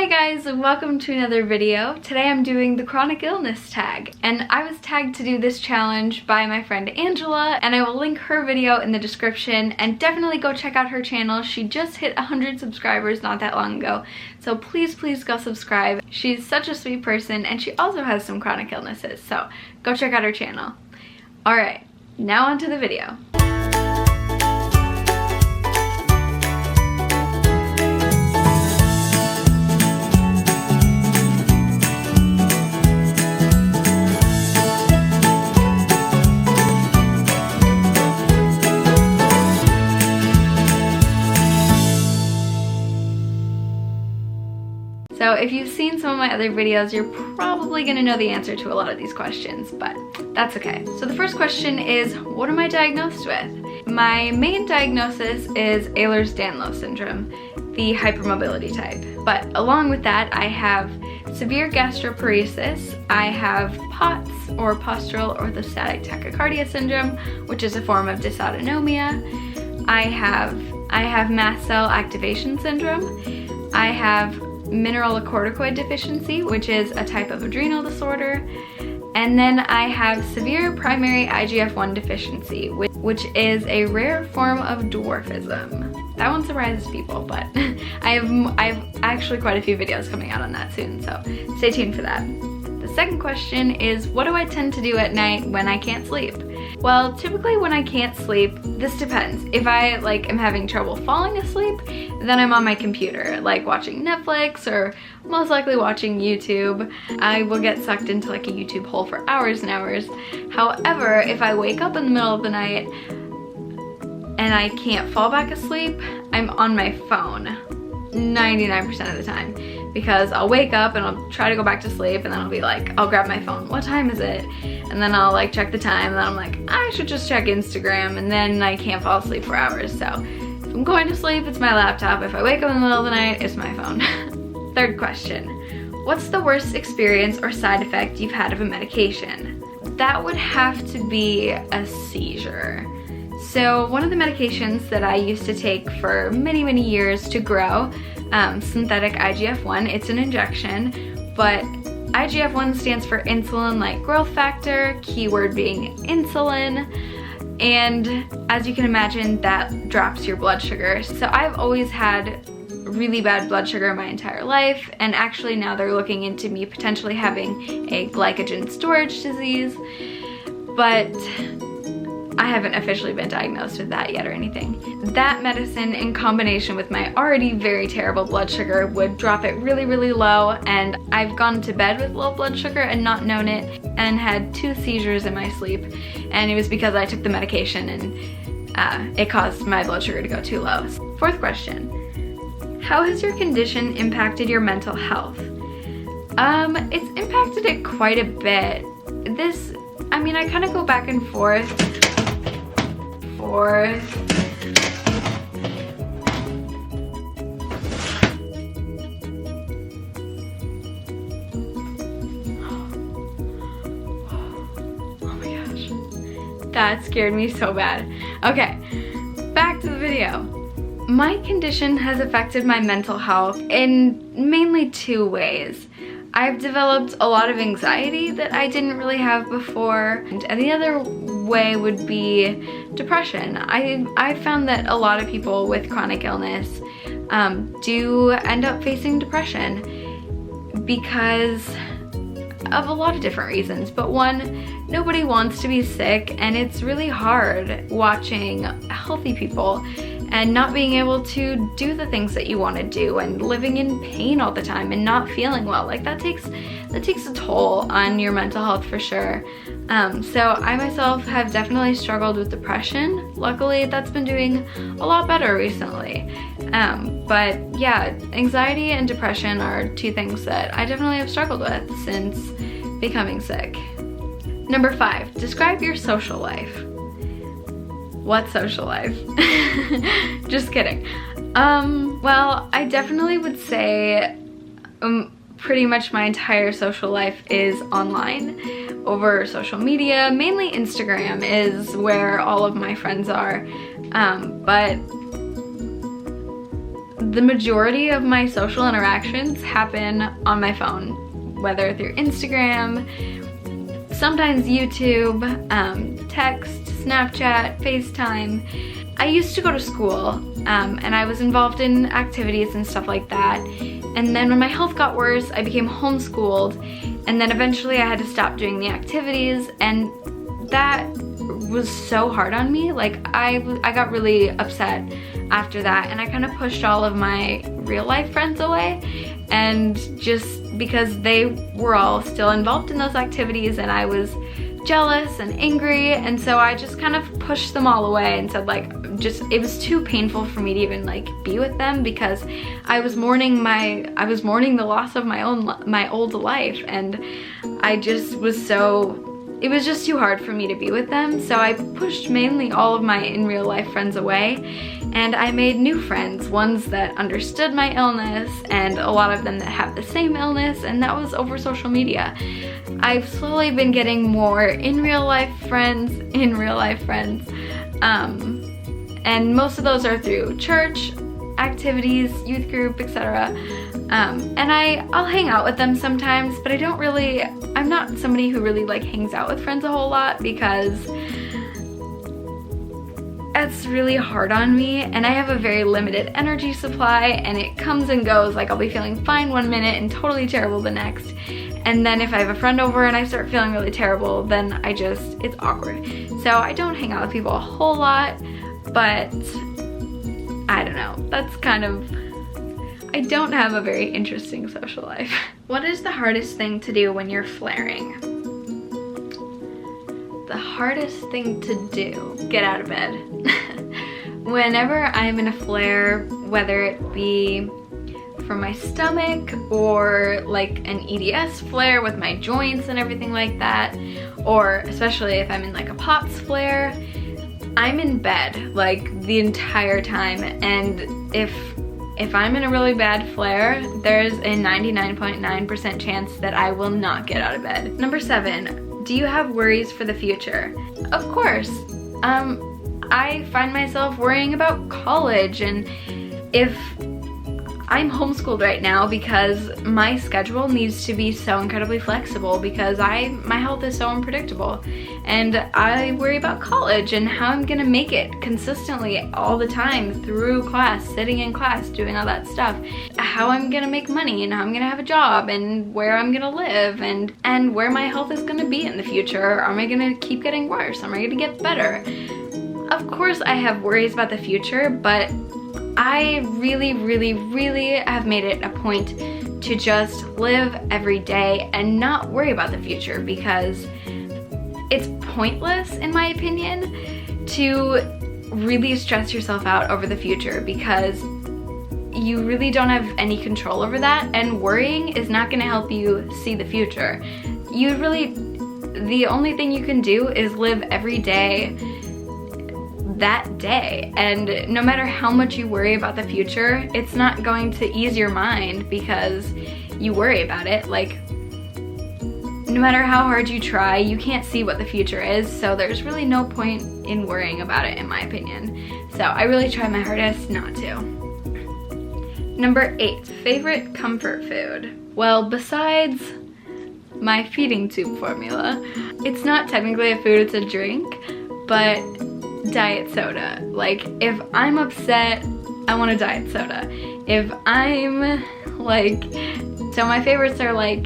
Hi guys, and welcome to another video. Today I'm doing the chronic illness tag, and I was tagged to do this challenge by my friend Angela, and I will link her video in the description, and definitely go check out her channel. She just hit 100 subscribers not that long ago, so please go subscribe. She's such a sweet person, and she also has some chronic illnesses, so go check out her channel. Alright, now onto the video. So if you've seen some of my other videos, you're probably gonna know the answer to a lot of these questions, but that's okay. So the first question is, what am I diagnosed with? My main diagnosis is Ehlers-Danlos syndrome, the hypermobility type. But along with that, I have severe gastroparesis, I have POTS, or postural orthostatic tachycardia syndrome, which is a form of dysautonomia. I have mast cell activation syndrome. I have mineralocorticoid deficiency, which is a type of adrenal disorder. And then I have severe primary IGF-1 deficiency, which is a rare form of dwarfism. That one surprises people, but I have actually quite a few videos coming out on that soon, so stay tuned for that. The second question is, what do I tend to do at night when I can't sleep? Well, typically when I can't sleep, this depends. If I am having trouble falling asleep, then I'm on my computer, like watching Netflix or most likely watching YouTube. I will get sucked into a YouTube hole for hours and hours. However, if I wake up in the middle of the night and I can't fall back asleep, I'm on my phone 99% of the time, because I'll wake up and I'll try to go back to sleep, and then I'll be like, I'll grab my phone, what time is it? And then I'll check the time, and then I'm like, I should just check Instagram, and then I can't fall asleep for hours. So if I'm going to sleep, it's my laptop. If I wake up in the middle of the night, it's my phone. Third question, what's the worst experience or side effect you've had of a medication? That would have to be a seizure. So one of the medications that I used to take for many years to grow, synthetic IGF-1, it's an injection, but IGF-1 stands for insulin like growth factor, keyword being insulin, and as you can imagine, that drops your blood sugar. So I've always had really bad blood sugar my entire life, and actually now they're looking into me potentially having a glycogen storage disease, but I haven't officially been diagnosed with that yet or anything. That medicine in combination with my already very terrible blood sugar would drop it really low, and I've gone to bed with low blood sugar and not known it, and had 2 seizures in my sleep, and it was because I took the medication and it caused my blood sugar to go too low. Fourth question, how has your condition impacted your mental health? It's impacted it quite a bit. I kind of go back and forth. Oh my gosh, that scared me so bad. Okay, back to the video. My condition has affected my mental health in mainly 2 ways. I've developed a lot of anxiety that I didn't really have before, and the other way would be depression. I found that a lot of people with chronic illness do end up facing depression because of a lot of different reasons, but one, nobody wants to be sick, and it's really hard watching healthy people and not being able to do the things that you want to do, and living in pain all the time and not feeling well. That takes a toll on your mental health for sure. So I myself have definitely struggled with depression. Luckily, that's been doing a lot better recently. But yeah, anxiety and depression are 2 things that I definitely have struggled with since becoming sick. Number 5, describe your social life. What social life? Just kidding. Well, I definitely would say pretty much my entire social life is online, over social media. Mainly Instagram is where all of my friends are, but the majority of my social interactions happen on my phone, whether through Instagram, sometimes YouTube, text, Snapchat, FaceTime. I used to go to school and I was involved in activities and stuff like that. And then when my health got worse, I became homeschooled, and then eventually I had to stop doing the activities, and that was so hard on me. Like I got really upset after that, and I kind of pushed all of my real life friends away, and just because they were all still involved in those activities and I was jealous and angry, and so I just kind of pushed them all away and said like, it was too painful for me to even like be with them, because I was mourning the loss of my old life, and I just was it was just too hard for me to be with them. So I pushed mainly all of my in real life friends away, and I made new friends, ones that understood my illness and a lot of them that have the same illness, and that was over social media. I've slowly been getting more in real life friends, and most of those are through church activities, youth group, etc. And I'll hang out with them sometimes, but I'm not somebody who really like hangs out with friends a whole lot, because that's really hard on me, and I have a very limited energy supply, and it comes and goes. Like I'll be feeling fine one minute and totally terrible the next. And then if I have a friend over and I start feeling really terrible, then it's awkward. So I don't hang out with people a whole lot, but I don't know, I don't have a very interesting social life. What is the hardest thing to do when you're flaring? The hardest thing to do? Get out of bed. Whenever I'm in a flare, whether it be from my stomach or like an EDS flare with my joints and everything like that, or especially if I'm in like a POTS flare, I'm in bed like the entire time. And if I'm in a really bad flare, there's a 99.9% chance that I will not get out of bed. Number 7, do you have worries for the future? Of course. I find myself worrying about college, and if I'm homeschooled right now because my schedule needs to be so incredibly flexible, because my health is so unpredictable, and I worry about college and how I'm gonna make it consistently all the time through class, sitting in class, doing all that stuff, how I'm gonna make money and how I'm gonna have a job and where I'm gonna live and where my health is gonna be in the future. Am I gonna keep getting worse? Am I gonna get better? Of course I have worries about the future, but I really have made it a point to just live every day and not worry about the future, because it's pointless, in my opinion, to really stress yourself out over the future, because you really don't have any control over that, and worrying is not going to help you see the future. The only thing you can do is live every day that day, and no matter how much you worry about the future, it's not going to ease your mind because you worry about it. Like, no matter how hard you try, you can't see what the future is, so there's really no point in worrying about it, in my opinion. So I really try my hardest not to. Number 8, favorite comfort food. Well, besides my feeding tube formula, it's not technically a food, it's a drink, but diet soda. Like, if I'm upset, I want a diet soda. If I'm like, so my favorites are like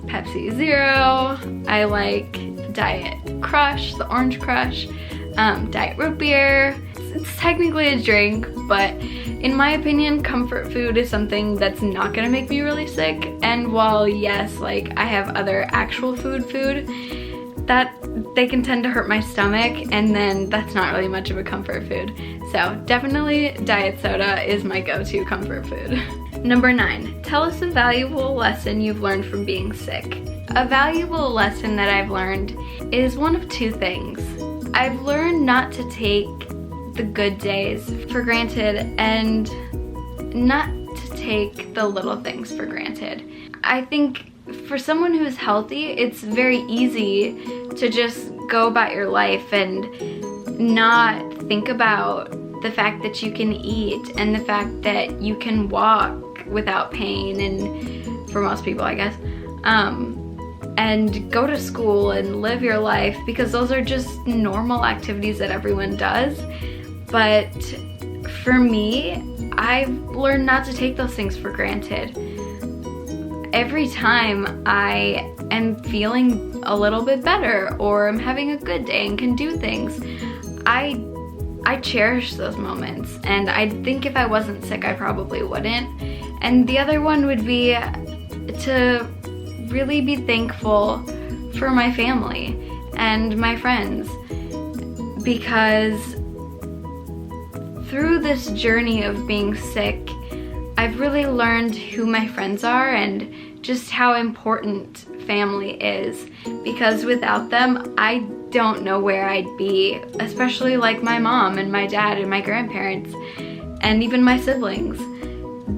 Pepsi Zero, I like Diet Crush, the Orange Crush, Diet Root Beer. It's technically a drink, but in my opinion, comfort food is something that's not gonna make me really sick. And while yes, like I have other actual food that they can tend to hurt my stomach, and then that's not really much of a comfort food. So definitely diet soda is my go-to comfort food. Number 9, tell us a valuable lesson you've learned from being sick. A valuable lesson that I've learned is one of 2 things. I've learned not to take the good days for granted and not to take the little things for granted. I think for someone who's healthy, it's very easy to just go about your life and not think about the fact that you can eat and the fact that you can walk without pain, and for most people I guess, and go to school and live your life, because those are just normal activities that everyone does. But for me, I've learned not to take those things for granted. Every time I am feeling a little bit better or I'm having a good day and can do things, I cherish those moments. And I think if I wasn't sick, I probably wouldn't. And the other one would be to really be thankful for my family and my friends, because through this journey of being sick, I've really learned who my friends are and just how important family is, because without them, I don't know where I'd be, especially like my mom and my dad and my grandparents and even my siblings.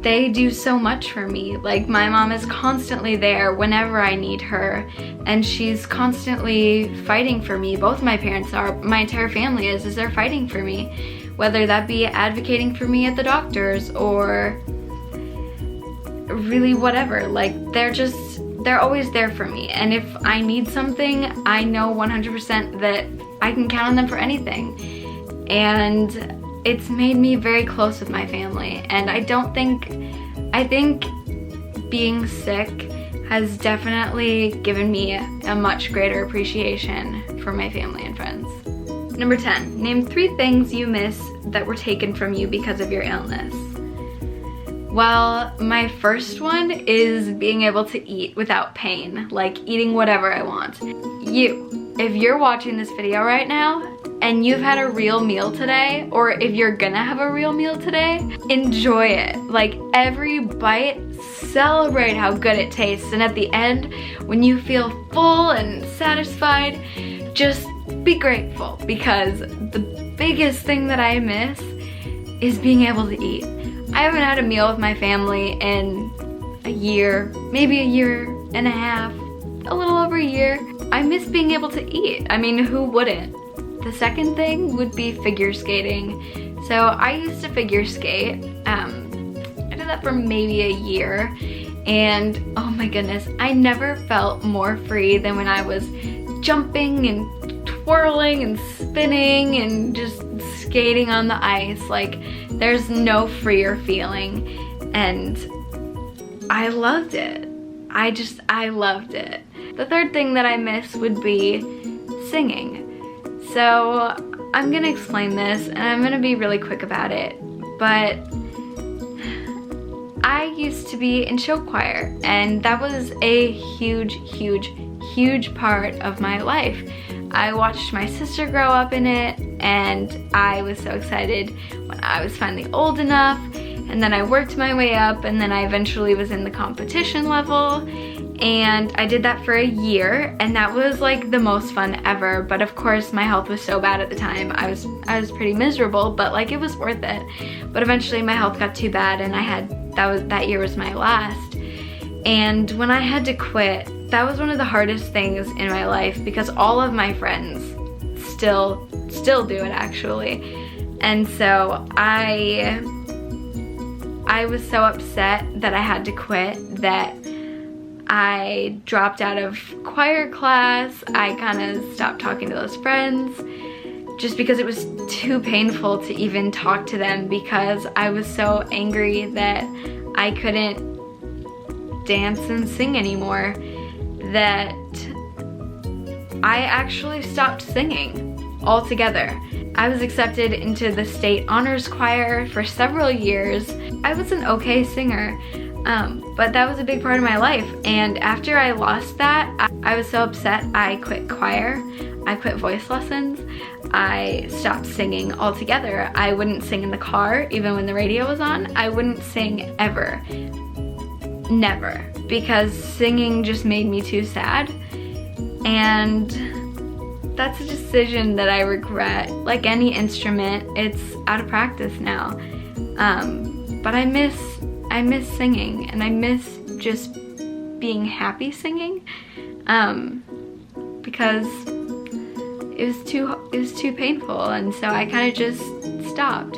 They do so much for me. Like, my mom is constantly there whenever I need her, and she's constantly fighting for me. Both my parents are, my entire family is they're fighting for me, whether that be advocating for me at the doctor's or really whatever. Like, they're always there for me, and if I need something, I know 100% that I can count on them for anything. And it's made me very close with my family, and I think being sick has definitely given me a much greater appreciation for my family and friends. Number 10, name 3 things you miss that were taken from you because of your illness. Well, my first one is being able to eat without pain, like eating whatever I want. If you're watching this video right now and you've had a real meal today, or if you're gonna have a real meal today, enjoy it. Like, every bite, celebrate how good it tastes, and at the end, when you feel full and satisfied, just be grateful, because the biggest thing that I miss is being able to eat. I haven't had a meal with my family in a year, maybe a year and a half, a little over a year. I miss being able to eat. I mean, who wouldn't? The second thing would be figure skating. So I used to figure skate. I did that for maybe a year, and oh my goodness, I never felt more free than when I was jumping and twirling and spinning and just skating on the ice. Like, there's no freer feeling, and I loved it. I loved it. The third thing that I miss would be singing. So I'm gonna explain this, and I'm gonna be really quick about it, but I used to be in show choir, and that was a huge, huge, huge part of my life. I watched my sister grow up in it, and I was so excited when I was finally old enough, and then I worked my way up, and then I eventually was in the competition level, and I did that for a year, and that was like the most fun ever. But of course, my health was so bad at the time. I was pretty miserable, but like, it was worth it. But eventually my health got too bad, and that year was my last. And when I had to quit, that was one of the hardest things in my life, because all of my friends still do it, actually. And so I was so upset that I had to quit that I dropped out of choir class. I kind of stopped talking to those friends just because it was too painful to even talk to them, because I was so angry that I couldn't dance and sing anymore, that I actually stopped singing altogether. I was accepted into the state honors choir for several years. I was an okay singer, but that was a big part of my life. And after I lost that, I was so upset. I quit choir, I quit voice lessons, I stopped singing altogether. I wouldn't sing in the car, even when the radio was on. I wouldn't sing ever, never, because singing just made me too sad. And that's a decision that I regret. Like any instrument, it's out of practice now. But I miss singing, and I miss just being happy singing, because it was too painful, and so I kind of just stopped.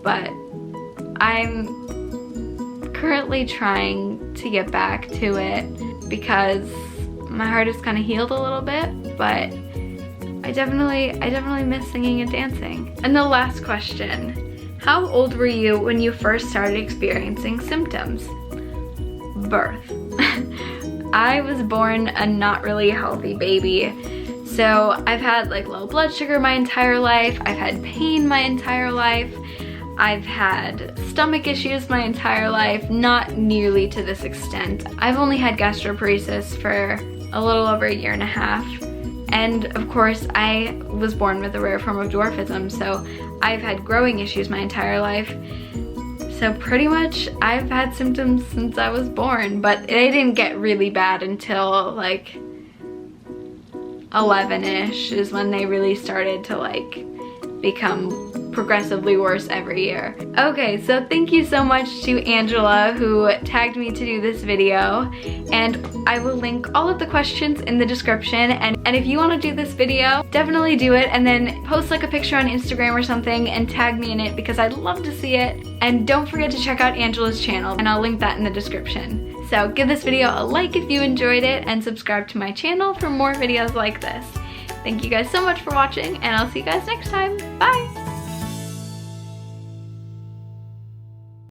but I'm currently trying to get back to it because my heart is kind of healed a little bit, but I definitely miss singing and dancing. And the last question, how old were you when you first started experiencing symptoms? Birth. I was born a not really healthy baby. So I've had like low blood sugar my entire life. I've had pain my entire life. I've had stomach issues my entire life, not nearly to this extent. I've only had gastroparesis for a little over 1.5 years. And of course, I was born with a rare form of dwarfism, so I've had growing issues my entire life. So pretty much I've had symptoms since I was born, but they didn't get really bad until like 11-ish is when they really started to like become progressively worse every year. Okay, so thank you so much to Angela who tagged me to do this video, and I will link all of the questions in the description, and if you want to do this video, definitely do it, and then post like a picture on Instagram or something and tag me in it because I'd love to see it. And don't forget to check out Angela's channel, and I'll link that in the description. So give this video a like if you enjoyed it, and subscribe to my channel for more videos like this. Thank you guys so much for watching, and I'll see you guys next time. Bye!